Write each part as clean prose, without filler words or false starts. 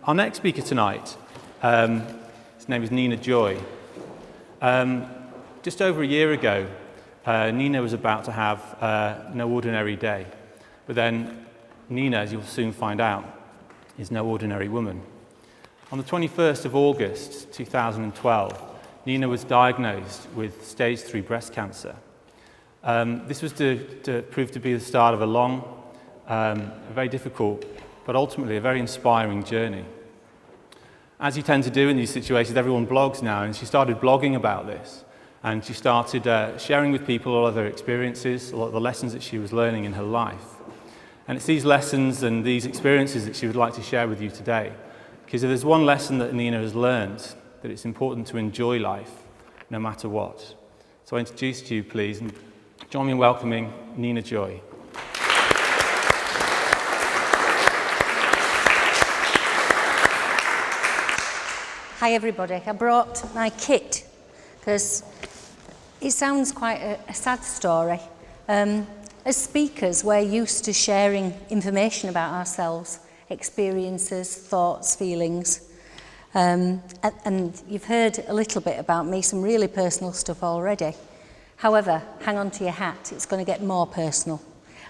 Our next speaker tonight, his name is Nina Joy. Just over a year ago, Nina was about to have no ordinary day. But then Nina, as you'll soon find out, is no ordinary woman. On the 21st of August 2012, Nina was diagnosed with stage 3 breast cancer. This was to prove to be the start of a long, very difficult, but ultimately a very inspiring journey. As you tend to do in these situations, everyone blogs now, and she started blogging about this. And she started sharing with people all of her experiences, a lot of the lessons that she was learning in her life. And it's these lessons and these experiences that she would like to share with you today. Because if there's one lesson that Nina has learned, that it's important to enjoy life, no matter what. So I introduce to you, please, and join me in welcoming Nina Joy. Hi everybody, I brought my kit because it sounds quite a sad story. As speakers, we're used to sharing information about ourselves, experiences, thoughts, feelings. And you've heard a little bit about me, some really personal stuff already. However, hang on to your hat, it's going to get more personal.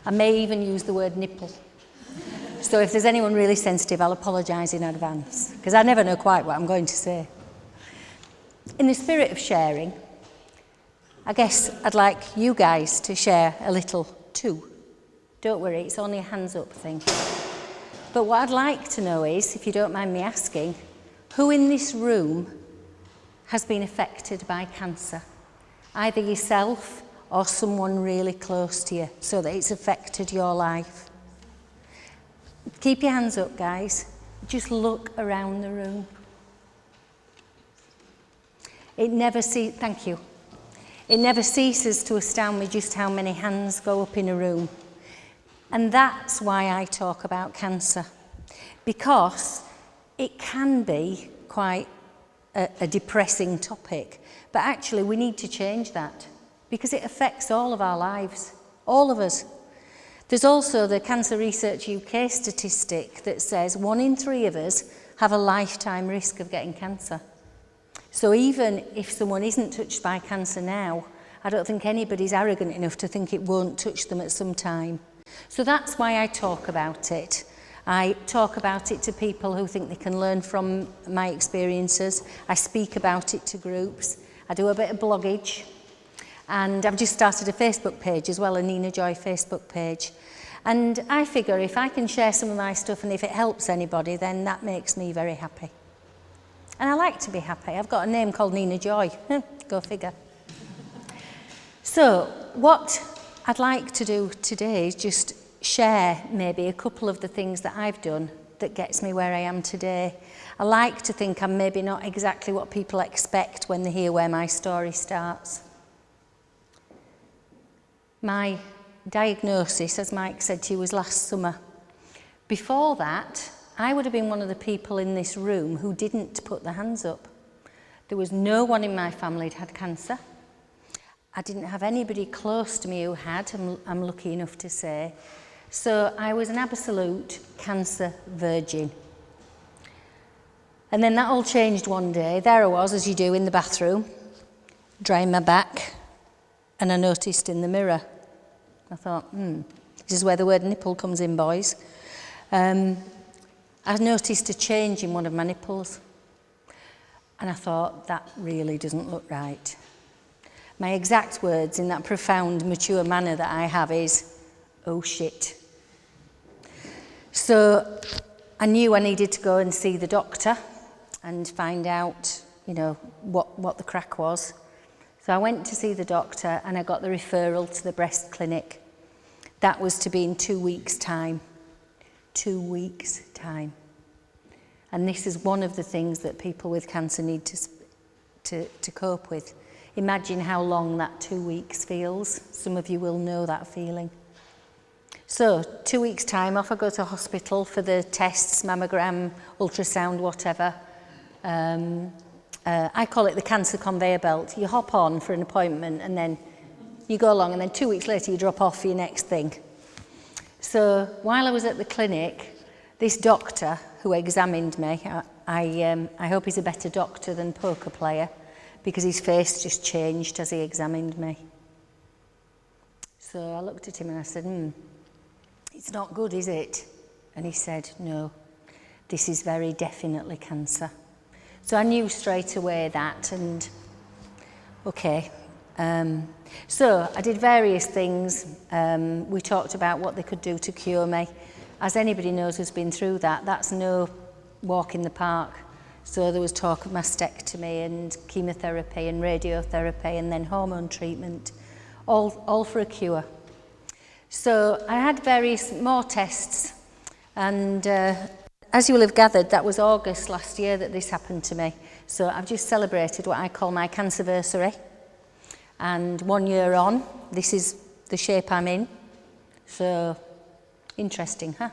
I may even use the word nipple. So if there's anyone really sensitive, I'll apologise in advance, because I never know quite what I'm going to say. In the spirit of sharing, I guess I'd like you guys to share a little too. Don't worry, it's only a hands up thing. But what I'd like to know is, if you don't mind me asking, who in this room has been affected by cancer? Either yourself or someone really close to you, so that it's affected your life. Keep your hands up, guys. Just look around the room. Thank you. It never ceases to astound me just how many hands go up in a room. And that's why I talk about cancer. Because it can be quite a depressing topic. But actually, we need to change that. Because it affects all of our lives. All of us. There's also the Cancer Research UK statistic that says 1 in 3 of us have a lifetime risk of getting cancer. So even if someone isn't touched by cancer now, I don't think anybody's arrogant enough to think it won't touch them at some time. So that's why I talk about it. I talk about it to people who think they can learn from my experiences. I speak about it to groups. I do a bit of bloggage. And I've just started a Facebook page as well, a Nina Joy Facebook page. And I figure if I can share some of my stuff and if it helps anybody, then that makes me very happy. And I like to be happy. I've got a name called Nina Joy. Go figure. So what I'd like to do today is just share maybe a couple of the things that I've done that gets me where I am today. I like to think I'm maybe not exactly what people expect when they hear where my story starts. My diagnosis, as Mike said to you, was last summer. Before that, I would have been one of the people in this room who didn't put their hands up. There was no one in my family who'd had cancer. I didn't have anybody close to me who had, I'm lucky enough to say. So I was an absolute cancer virgin. And then that all changed one day. There I was, as you do, in the bathroom, drying my back, and I noticed in the mirror. I thought, this is where the word nipple comes in, boys. I noticed a change in one of my nipples. And I thought, that really doesn't look right. My exact words in that profound, mature manner that I have is, oh shit. So I knew I needed to go and see the doctor and find out, what the crack was. So I went to see the doctor and I got the referral to the breast clinic. That was to be in 2 weeks' time. 2 weeks' time. And this is one of the things that people with cancer need to cope with. Imagine how long that 2 weeks feels. Some of you will know that feeling. So 2 weeks' time, off I go to hospital for the tests, mammogram, ultrasound, whatever. I call it the cancer conveyor belt. You hop on for an appointment and then you go along and then 2 weeks later you drop off for your next thing. So while I was at the clinic, this doctor who examined me, I hope he's a better doctor than poker player, because his face just changed as he examined me. So I looked at him and I said, it's not good, is it? And he said, no, this is very definitely cancer. So I knew straight away that, and okay. So I did various things. We talked about what they could do to cure me. As anybody knows who's been through that, that's no walk in the park. So there was talk of mastectomy and chemotherapy and radiotherapy and then hormone treatment, all for a cure. So I had various more tests, and as you will have gathered, that was August last year that this happened to me. So I've just celebrated what I call my cancerversary. And 1 year on, this is the shape I'm in. So, interesting, huh?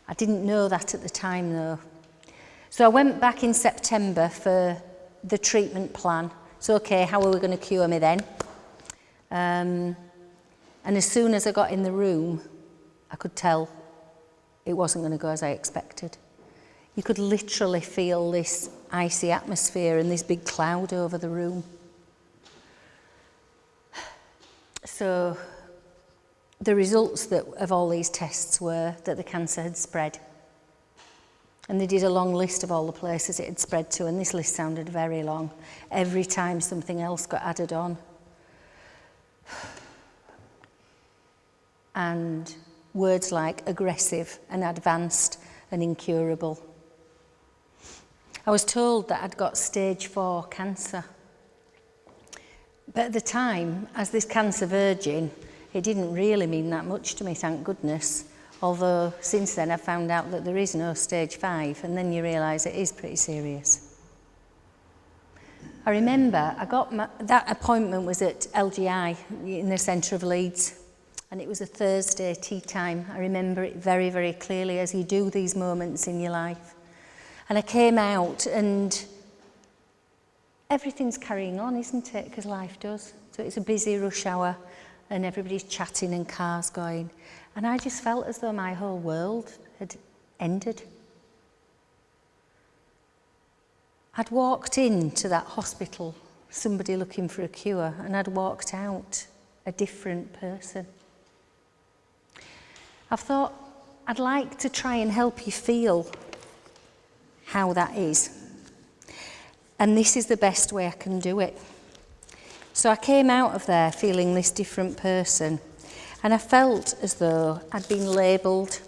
I didn't know that at the time, though. So I went back in September for the treatment plan. So, okay, how are we going to cure me then? And as soon as I got in the room, I could tell it wasn't going to go as I expected. You could literally feel this icy atmosphere and this big cloud over the room. So the results of all these tests were that the cancer had spread. And they did a long list of all the places it had spread to, and this list sounded very long. Every time something else got added on. And words like aggressive and advanced and incurable. I was told that I'd got stage 4 cancer. But at the time, as this cancer virgin, it didn't really mean that much to me, thank goodness. Although since then I found out that there is no stage 5, and then you realise it is pretty serious. I remember that appointment was at LGI in the centre of Leeds, and it was a Thursday tea time. I remember it very, very clearly, as you do these moments in your life. And I came out and everything's carrying on, isn't it? Because life does. So it's a busy rush hour and everybody's chatting and cars going. And I just felt as though my whole world had ended. I'd walked into that hospital, somebody looking for a cure, and I'd walked out a different person. I've thought I'd like to try and help you feel how that is. And this is the best way I can do it. So I came out of there feeling this different person, and I felt as though I'd been labelled.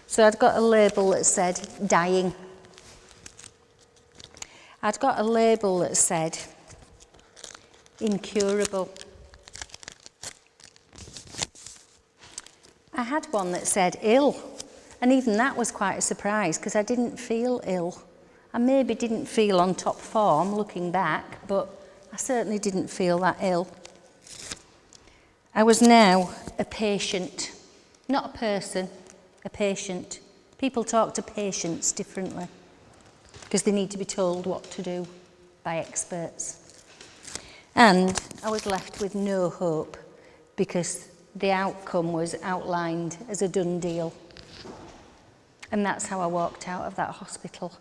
So I'd got a label that said dying. I'd got a label that said incurable. I had one that said ill, and even that was quite a surprise because I didn't feel ill. I maybe didn't feel on top form looking back, but I certainly didn't feel that ill. I was now a patient, not a person, a patient. People talk to patients differently because they need to be told what to do by experts. And I was left with no hope because the outcome was outlined as a done deal. And that's how I walked out of that hospital.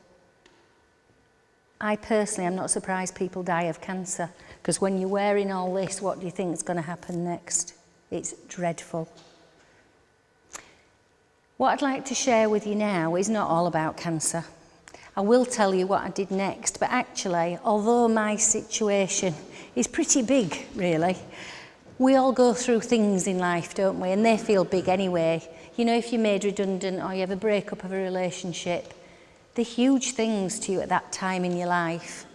I personally am not surprised people die of cancer, because when you're wearing all this, what do you think is going to happen next? It's dreadful. What I'd like to share with you now is not all about cancer. I will tell you what I did next, but actually, although my situation is pretty big, really, we all go through things in life, don't we? And they feel big anyway. You know, if you're made redundant or you have a breakup of a relationship, they're huge things to you at that time in your life.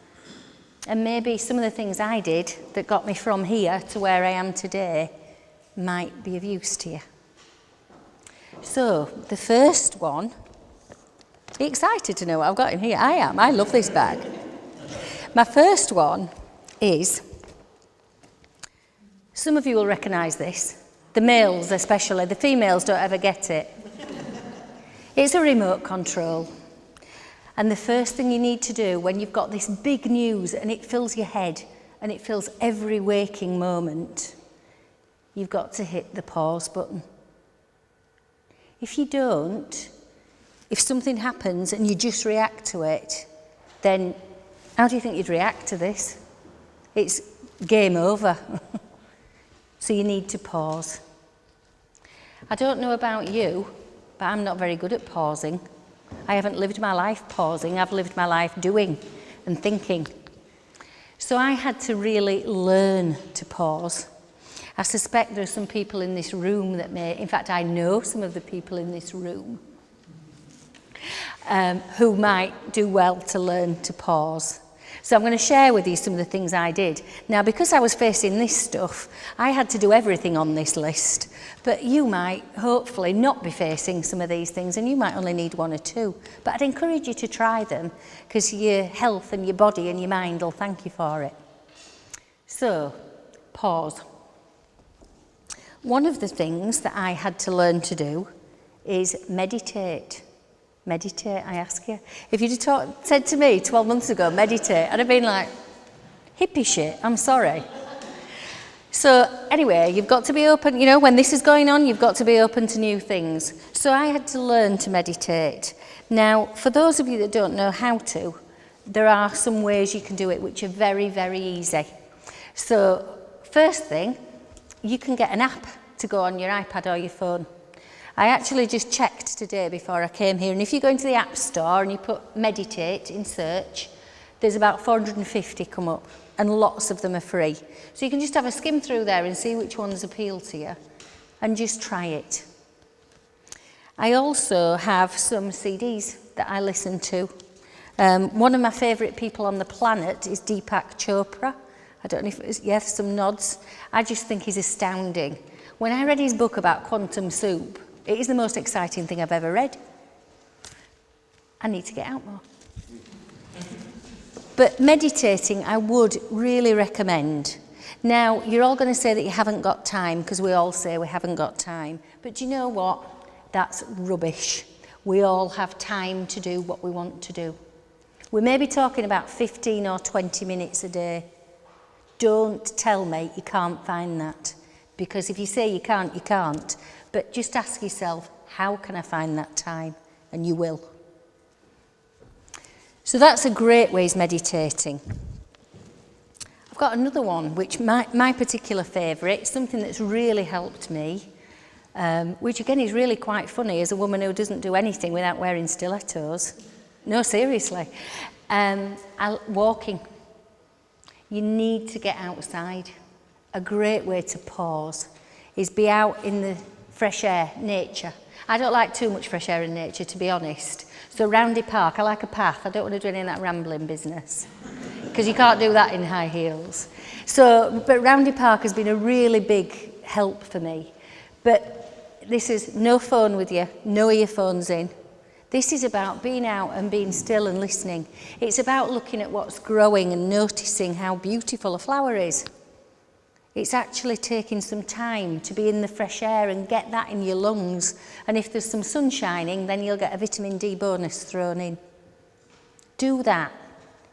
And maybe some of the things I did that got me from here to where I am today might be of use to you. So, the first one, are you excited to know what I've got in here? I am. I love this bag. My first one is, some of you will recognise this, the males especially, the females don't ever get it. It's a remote control. And the first thing you need to do when you've got this big news and it fills your head and it fills every waking moment, you've got to hit the pause button. If you don't, If something happens and you just react to it, then how do you think you'd react to this? It's game over. So you need to pause. I don't know about you, but I'm not very good at pausing. I haven't lived my life pausing. I've lived my life doing and thinking. So I had to really learn to pause. I suspect there are some people in this room that may, in fact, I know some of the people in this room who might do well to learn to pause. So I'm going to share with you some of the things I did. Now, because I was facing this stuff, I had to do everything on this list. But you might, hopefully, not be facing some of these things, and you might only need one or two. But I'd encourage you to try them, because your health and your body and your mind will thank you for it. So, pause. One of the things that I had to learn to do is meditate. Meditate, I ask you. If you'd have said to me 12 months ago, meditate, I'd have been like, hippie shit, I'm sorry. So anyway, you've got to be open, you know, when this is going on, you've got to be open to new things. So I had to learn to meditate. Now, for those of you that don't know how to, there are some ways you can do it which are very, very easy. So first thing, you can get an app to go on your iPad or your phone. I actually just checked today before I came here, and if you go into the App Store and you put meditate in search, there's about 450 come up, and lots of them are free. So you can just have a skim through there and see which ones appeal to you, and just try it. I also have some CDs that I listen to. One of my favourite people on the planet is Deepak Chopra. I don't know if it's, yes, some nods. I just think he's astounding. When I read his book about quantum soup, it is the most exciting thing I've ever read. I need to get out more. But meditating, I would really recommend. Now, you're all going to say that you haven't got time, because we all say we haven't got time. But do you know what? That's rubbish. We all have time to do what we want to do. We may be talking about 15 or 20 minutes a day. Don't tell me you can't find that. Because if you say you can't, you can't. But just ask yourself, how can I find that time? And you will. So that's a great way of meditating. I've got another one, which my particular favourite, something that's really helped me, which again is really quite funny as a woman who doesn't do anything without wearing stilettos. No, seriously. Walking. You need to get outside. A great way to pause is be out in the fresh air, nature. I don't like too much fresh air in nature, to be honest. So Roundy Park, I like a path. I don't want to do any of that rambling business, because you can't do that in high heels. So, but Roundy Park has been a really big help for me. But this is no phone with you, no earphones in. This is about being out and being still and listening. It's about looking at what's growing and noticing how beautiful a flower is. It's actually taking some time to be in the fresh air and get that in your lungs. And if there's some sun shining, then you'll get a vitamin D bonus thrown in. Do that.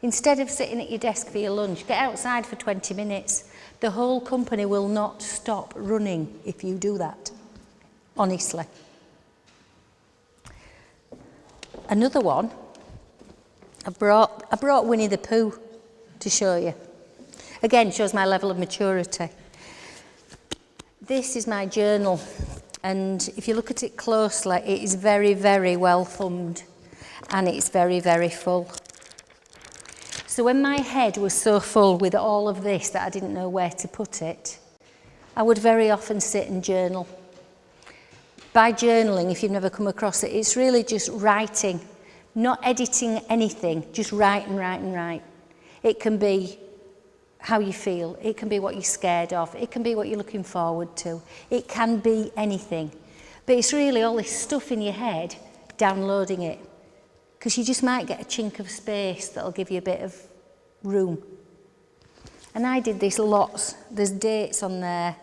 Instead of sitting at your desk for your lunch, get outside for 20 minutes. The whole company will not stop running if you do that. Honestly. Another one, I brought Winnie the Pooh to show you. Again, shows my level of maturity. This is my journal, and if you look at it closely, it is very, very well thumbed, and it's very, very full. So when my head was so full with all of this that I didn't know where to put it, I would very often sit and journal. By journaling, if you've never come across it, it's really just writing, not editing anything, just write and write and write. It can be how you feel, it can be what you're scared of, it can be what you're looking forward to, it can be anything. But it's really all this stuff in your head, downloading it, because you just might get a chink of space that'll give you a bit of room. And I did this lots. There's dates on there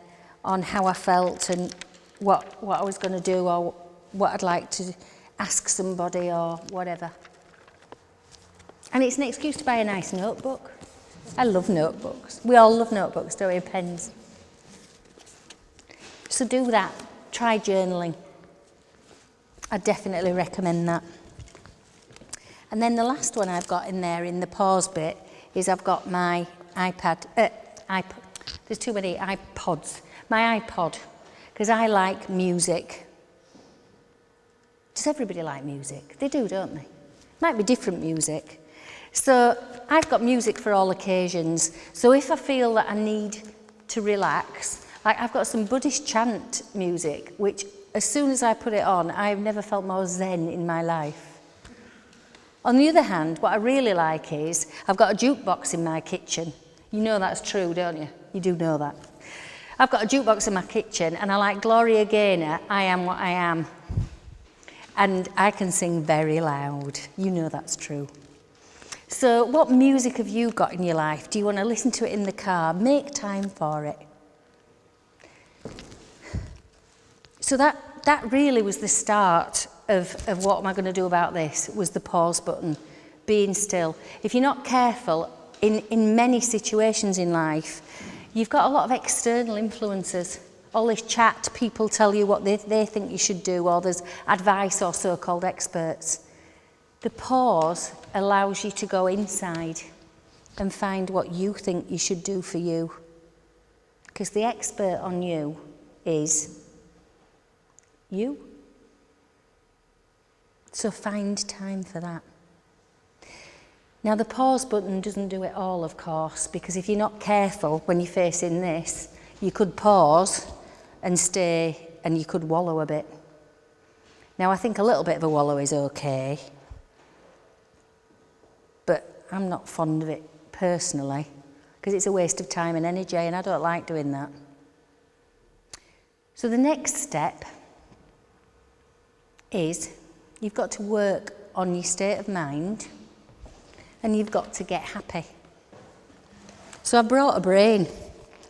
on how I felt and what I was going to do or what I'd like to ask somebody or whatever. And it's an excuse to buy a nice notebook. I love notebooks. We all love notebooks, don't we, and pens. So do that. Try journaling. I definitely recommend that. And then the last one I've got in there in the pause bit is I've got my iPod. There's too many iPods. My iPod, because I like music. Does everybody like music? They do, don't they? Might be different music. So I've got music for all occasions. So if I feel that I need to relax, like I've got some Buddhist chant music, which as soon as I put it on, I've never felt more zen in my life. On the other hand, what I really like is I've got a jukebox in my kitchen. You know that's true, don't you? You do know that. I've got a jukebox in my kitchen and I like Gloria Gaynor, I Am What I Am. And I can sing very loud. You know that's true. So what music have you got in your life? Do you want to listen to it in the car? Make time for it. So that really was the start of what am I going to do about this, was the pause button, being still. If you're not careful, in many situations in life, you've got a lot of external influences. All this chat, people tell you what they think you should do, or there's advice or so-called experts. The pause allows you to go inside and find what you think you should do for you. Because the expert on you is you. So find time for that. Now the pause button doesn't do it all, of course, because if you're not careful when you're facing this, you could pause and stay and you could wallow a bit. Now I think a little bit of a wallow is okay, but I'm not fond of it personally because it's a waste of time and energy and I don't like doing that. So the next step is you've got to work on your state of mind and you've got to get happy. So I brought a brain.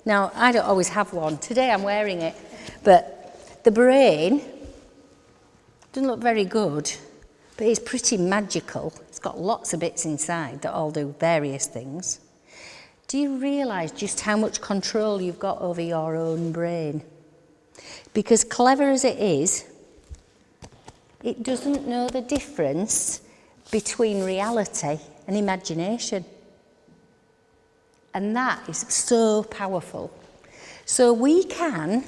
Now, I don't always have one. Today I'm wearing it, but the brain doesn't look very good, but it's pretty magical. It's got lots of bits inside that all do various things. Do you realise just how much control you've got over your own brain? Because clever as it is, it doesn't know the difference between reality and imagination. And that is so powerful. So we can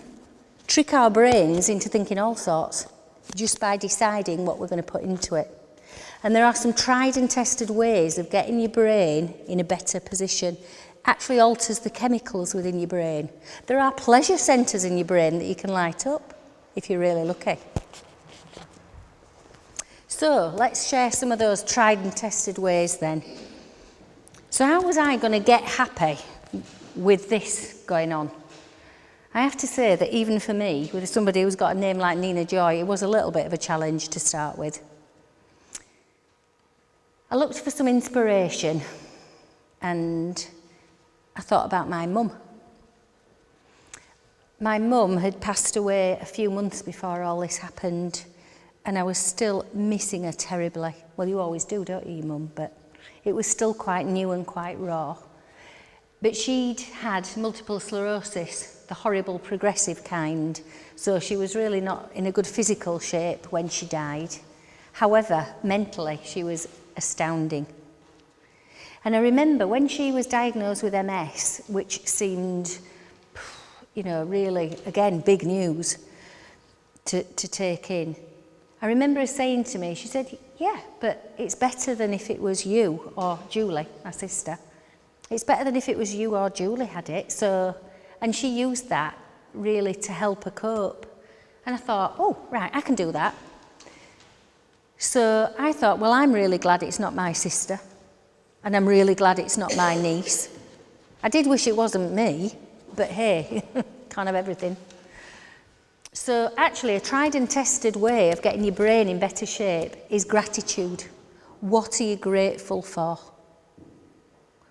trick our brains into thinking all sorts just by deciding what we're going to put into it. And there are some tried and tested ways of getting your brain in a better position. Actually alters the chemicals within your brain. There are pleasure centres in your brain that you can light up if you're really lucky. So let's share some of those tried and tested ways then. So how was I going to get happy with this going on? I have to say that even for me, with somebody who's got a name like Nina Joy, it was a little bit of a challenge to start with. I looked for some inspiration and I thought about my mum. My mum had passed away a few months before all this happened and I was still missing her terribly. Well, you always do, don't you, your mum? But it was still quite new and quite raw. But she'd had multiple sclerosis, the horrible progressive kind, so she was really not in a good physical shape when she died. However, mentally, she was astounding. And I remember when she was diagnosed with MS, which seemed, really, again, big news to take in. I remember her saying to me, she said, yeah, but it's better than if it was you or Julie, my sister. It's better than if it was you or Julie had it. So, and she used that really to help her cope. And I thought, oh, right, I can do that. So I thought, well, I'm really glad it's not my sister. And I'm really glad it's not my niece. I did wish it wasn't me, but hey, can't have everything. So actually, a tried and tested way of getting your brain in better shape is gratitude. What are you grateful for?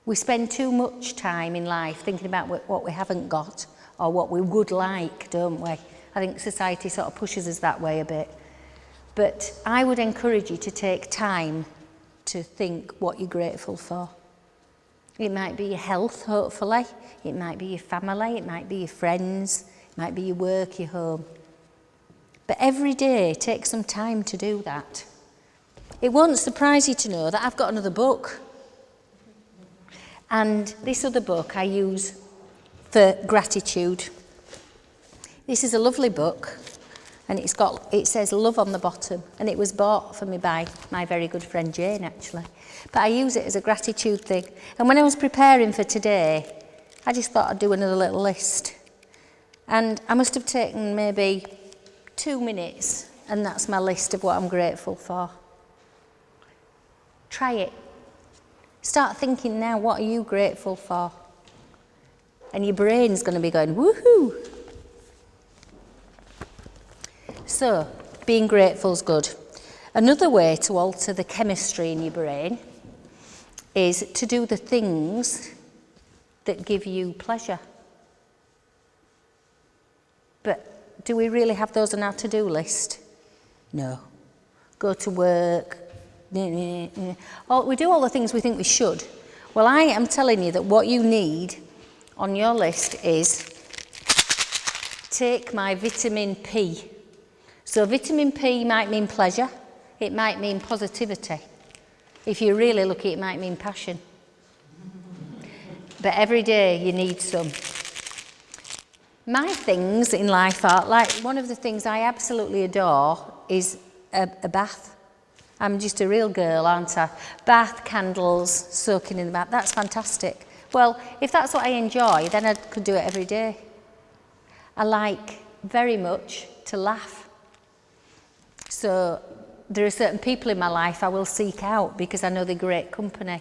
We spend too much time in life thinking about what we haven't got or what we would like, don't we? I think society sort of pushes us that way a bit. But I would encourage you to take time to think what you're grateful for. It might be your health, hopefully. It might be your family. It might be your friends. It might be your work, your home. But every day, take some time to do that. It won't surprise you to know that I've got another book. And this other book I use for gratitude. This is a lovely book, and it says love on the bottom, and it was bought for me by my very good friend Jane, actually. But I use it as a gratitude thing. And when I was preparing for today, I just thought I'd do another little list. And I must have taken maybe 2 minutes, and that's my list of what I'm grateful for. Try it. Start thinking now, what are you grateful for? And your brain's going to be going, woohoo! So, being grateful is good. Another way to alter the chemistry in your brain is to do the things that give you pleasure. But do we really have those on our to-do list? No. Go to work. We do all the things we think we should. Well, I am telling you that what you need on your list is take my vitamin P. So vitamin P might mean pleasure. It might mean positivity. If you're really lucky, it might mean passion. But every day you need some. My things in life are, like one of the things I absolutely adore is a bath. I'm just a real girl, aren't I? Bath, candles, soaking in the bath, that's fantastic. Well, if that's what I enjoy, then I could do it every day. I like very much to laugh. So there are certain people in my life I will seek out because I know they're great company.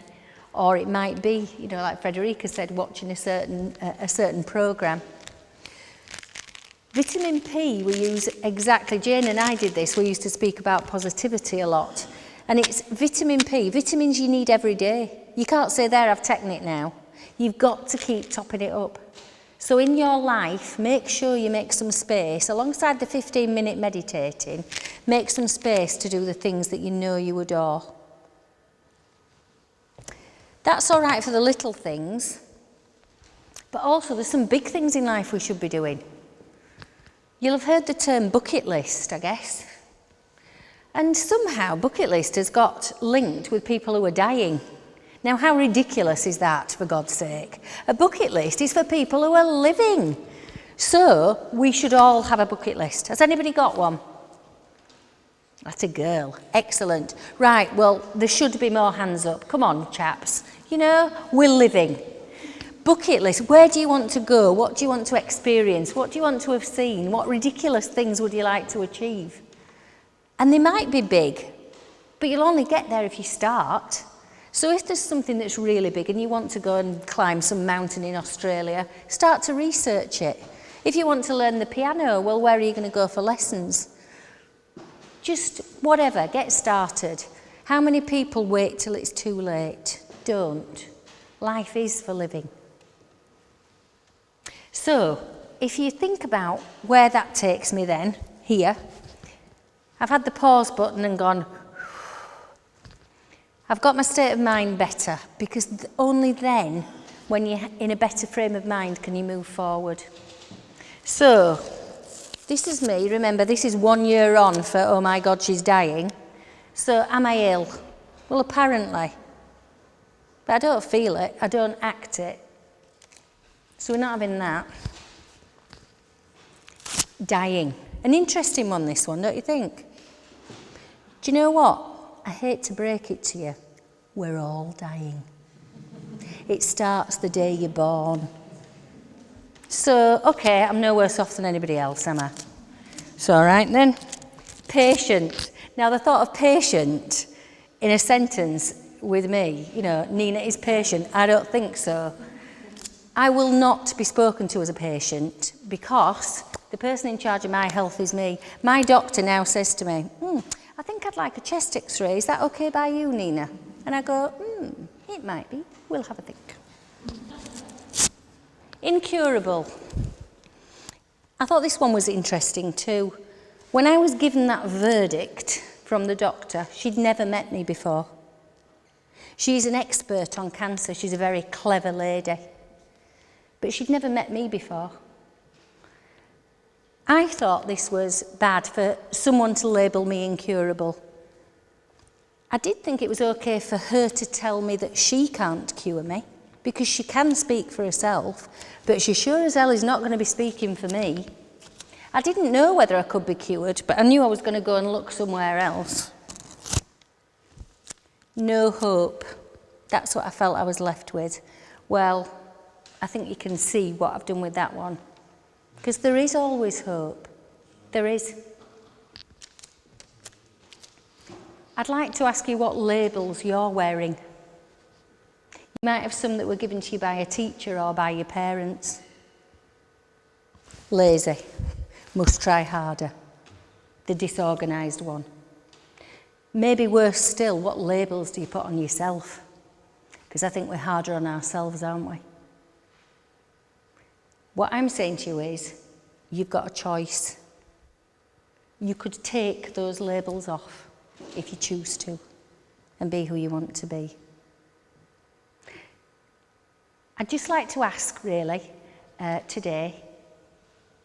Or it might be, you know, like Frederica said, watching a certain programme. Vitamin P we use exactly, Jane and I did this, we used to speak about positivity a lot. And it's vitamin P, vitamins you need every day. You can't say, there, I've taken it now. You've got to keep topping it up. So in your life, make sure you make some space, alongside the 15-minute meditating, make some space to do the things that you know you adore. That's all right for the little things, but also there's some big things in life we should be doing. You'll have heard the term bucket list, I guess. And somehow bucket list has got linked with people who are dying. Now, how ridiculous is that, for God's sake? A bucket list is for people who are living. So, we should all have a bucket list. Has anybody got one? That's a girl. Excellent. Right, well, there should be more hands up. Come on, chaps. You know, we're living. Bucket list. Where do you want to go? What do you want to experience? What do you want to have seen? What ridiculous things would you like to achieve? And they might be big, but you'll only get there if you start. So if there's something that's really big and you want to go and climb some mountain in Australia, start to research it. If you want to learn the piano, well, where are you going to go for lessons? Just whatever, get started. How many people wait till it's too late? Don't. Life is for living. So, if you think about where that takes me then, here, I've had the pause button and gone, I've got my state of mind better, because only then, when you're in a better frame of mind, can you move forward. So, this is me. Remember, this is 1 year on for, oh my God, she's dying. So, am I ill? Well, apparently. But I don't feel it. I don't act it. So, we're not having that. Dying. An interesting one, this one, don't you think? Do you know what? I hate to break it to you. We're all dying. It starts the day you're born. So, okay, I'm no worse off than anybody else, am I? So, all right then. Patient. Now, the thought of patient in a sentence with me, you know, Nina is patient. I don't think so. I will not be spoken to as a patient because the person in charge of my health is me. My doctor now says to me, I think I'd like a chest x-ray. Is that okay by you, Nina? And I go, it might be. We'll have a think. Incurable. I thought this one was interesting too. When I was given that verdict from the doctor, she'd never met me before. She's an expert on cancer. She's a very clever lady. But she'd never met me before. I thought this was bad for someone to label me incurable. I did think it was okay for her to tell me that she can't cure me, because she can speak for herself, but she sure as hell is not going to be speaking for me. I didn't know whether I could be cured, but I knew I was going to go and look somewhere else. No hope. That's what I felt I was left with. Well, I think you can see what I've done with that one. Because there is always hope. There is. I'd like to ask you what labels you're wearing. You might have some that were given to you by a teacher or by your parents. Lazy. Must try harder. The disorganised one. Maybe worse still, what labels do you put on yourself? Because I think we're harder on ourselves, aren't we? What I'm saying to you is, you've got a choice. You could take those labels off if you choose to and be who you want to be. I'd just like to ask, really, today,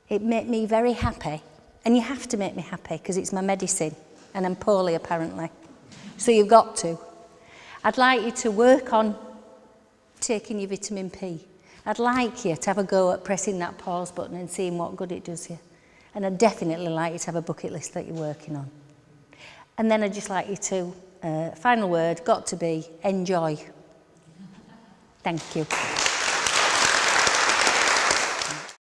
it made me very happy, and you have to make me happy because it's my medicine, and I'm poorly apparently, so you've got to. I'd like you to work on taking your vitamin P. I'd like you to have a go at pressing that pause button and seeing what good it does you. And I'd definitely like you to have a bucket list that you're working on. And then I'd just like you to, final word, got to be, enjoy. Thank you.